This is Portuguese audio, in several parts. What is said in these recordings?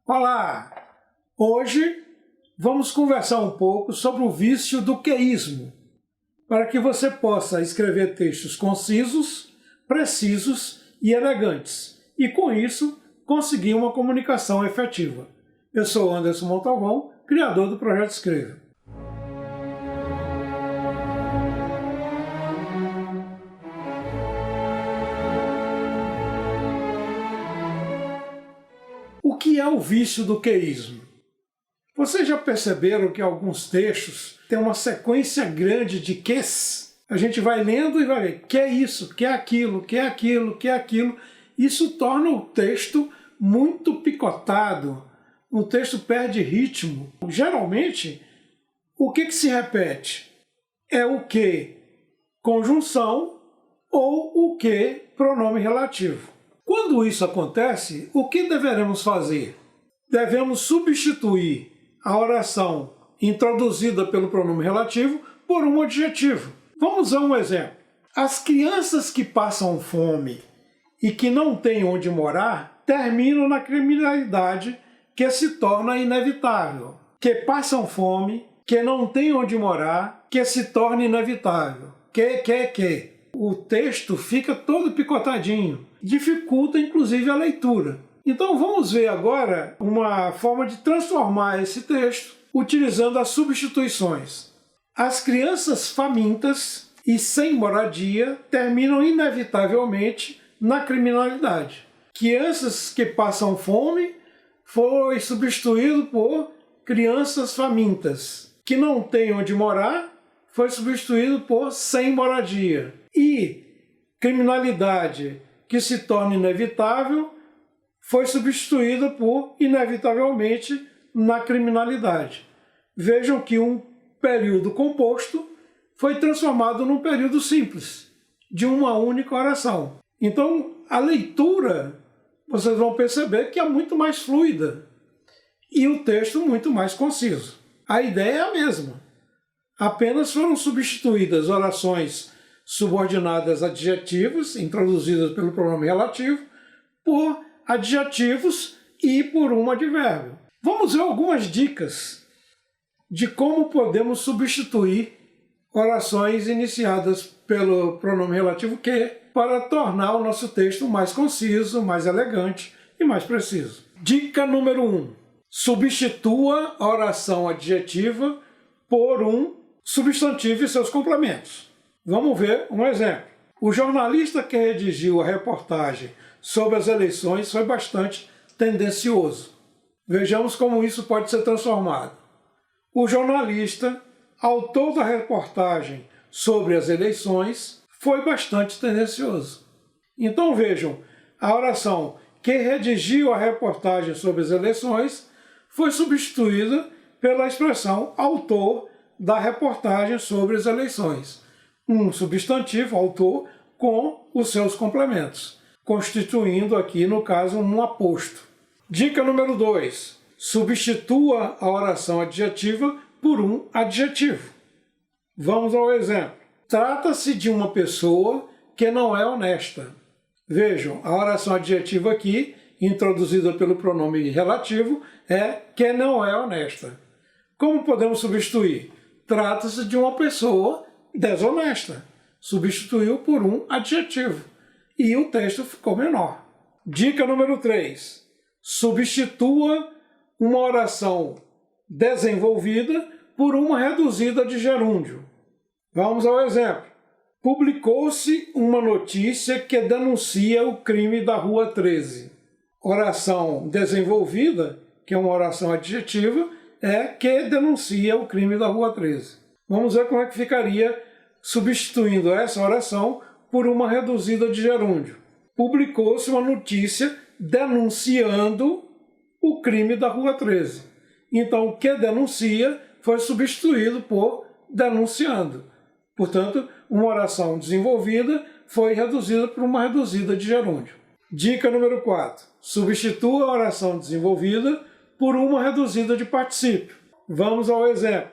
Olá! Hoje vamos conversar um pouco sobre o vício do queísmo, para que você possa escrever textos concisos, precisos e elegantes, e com isso conseguir uma comunicação efetiva. Eu sou Anderson Montalvão, criador do Projeto Escreva. O que é o vício do queísmo? Vocês já perceberam que alguns textos têm uma sequência grande de ques? A gente vai lendo e vai ver que é isso, que é aquilo, que é aquilo, que é aquilo. Isso torna o texto muito picotado, o texto perde ritmo. Geralmente, o que se repete? É o que conjunção ou o que pronome relativo. Quando isso acontece, o que deveremos fazer? Devemos substituir a oração introduzida pelo pronome relativo por um adjetivo. Vamos a um exemplo. As crianças que passam fome e que não têm onde morar terminam na criminalidade que se torna inevitável. Que passam fome, que não têm onde morar, que se torna inevitável. Que. O texto fica todo picotadinho. Dificulta, inclusive, a leitura. Então vamos ver agora uma forma de transformar esse texto utilizando as substituições. As crianças famintas e sem moradia terminam inevitavelmente na criminalidade. Crianças que passam fome foi substituído por crianças famintas. Que não têm onde morar foi substituído por sem moradia. E criminalidade que se torna inevitável foi substituída por inevitavelmente na criminalidade. Vejam que um período composto foi transformado num período simples, de uma única oração. Então, a leitura, vocês vão perceber que é muito mais fluida e o texto muito mais conciso. A ideia é a mesma. Apenas foram substituídas orações subordinadas a adjetivos, introduzidas pelo pronome relativo, por adjetivos e por um advérbio. Vamos ver algumas dicas de como podemos substituir orações iniciadas pelo pronome relativo que para tornar o nosso texto mais conciso, mais elegante e mais preciso. Dica número 1. Substitua a oração adjetiva por um substantivo e seus complementos. Vamos ver um exemplo. O jornalista que redigiu a reportagem sobre as eleições foi bastante tendencioso. Vejamos como isso pode ser transformado. O jornalista, autor da reportagem sobre as eleições, foi bastante tendencioso. Então vejam, a oração que redigiu a reportagem sobre as eleições foi substituída pela expressão autor da reportagem sobre as eleições. Um substantivo, autor, com os seus complementos, constituindo aqui, no caso, um aposto. Dica número 2. Substitua a oração adjetiva por um adjetivo. Vamos ao exemplo. Trata-se de uma pessoa que não é honesta. Vejam, a oração adjetiva aqui, introduzida pelo pronome relativo, é que não é honesta. Como podemos substituir? Trata-se de uma pessoa desonesta. Substituiu por um adjetivo. E o texto ficou menor. Dica número 3. Substitua uma oração desenvolvida por uma reduzida de gerúndio. Vamos ao exemplo. Publicou-se uma notícia que denuncia o crime da Rua 13. Oração desenvolvida, que é uma oração adjetiva, é que denuncia o crime da Rua 13. Vamos ver como é que ficaria substituindo essa oração por uma reduzida de gerúndio. Publicou-se uma notícia denunciando o crime da Rua 13. Então, o que denuncia foi substituído por denunciando. Portanto, uma oração desenvolvida foi reduzida por uma reduzida de gerúndio. Dica número 4. Substitua a oração desenvolvida por uma reduzida de particípio. Vamos ao exemplo.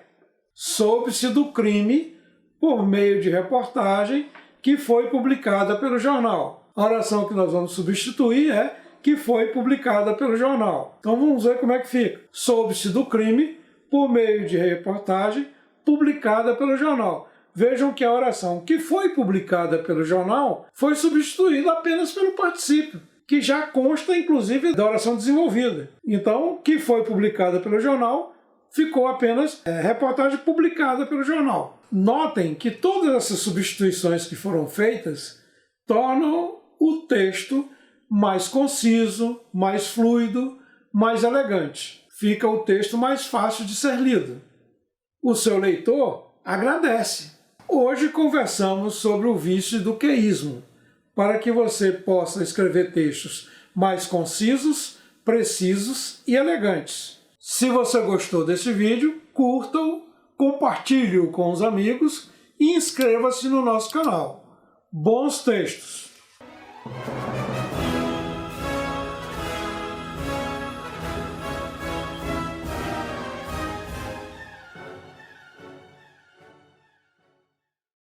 Soube-se do crime por meio de reportagem que foi publicada pelo jornal. A oração que nós vamos substituir é que foi publicada pelo jornal. Então vamos ver como é que fica. Soube-se do crime por meio de reportagem publicada pelo jornal. Vejam que a oração que foi publicada pelo jornal foi substituída apenas pelo particípio, que já consta, inclusive, da oração desenvolvida. Então, que foi publicada pelo jornal, ficou apenas reportagem publicada pelo jornal. Notem que todas essas substituições que foram feitas tornam o texto mais conciso, mais fluido, mais elegante. Fica o texto mais fácil de ser lido. O seu leitor agradece. Hoje conversamos sobre o vício do queísmo, para que você possa escrever textos mais concisos, precisos e elegantes. Se você gostou desse vídeo, curta-o, compartilhe-o com os amigos e inscreva-se no nosso canal. Bons textos!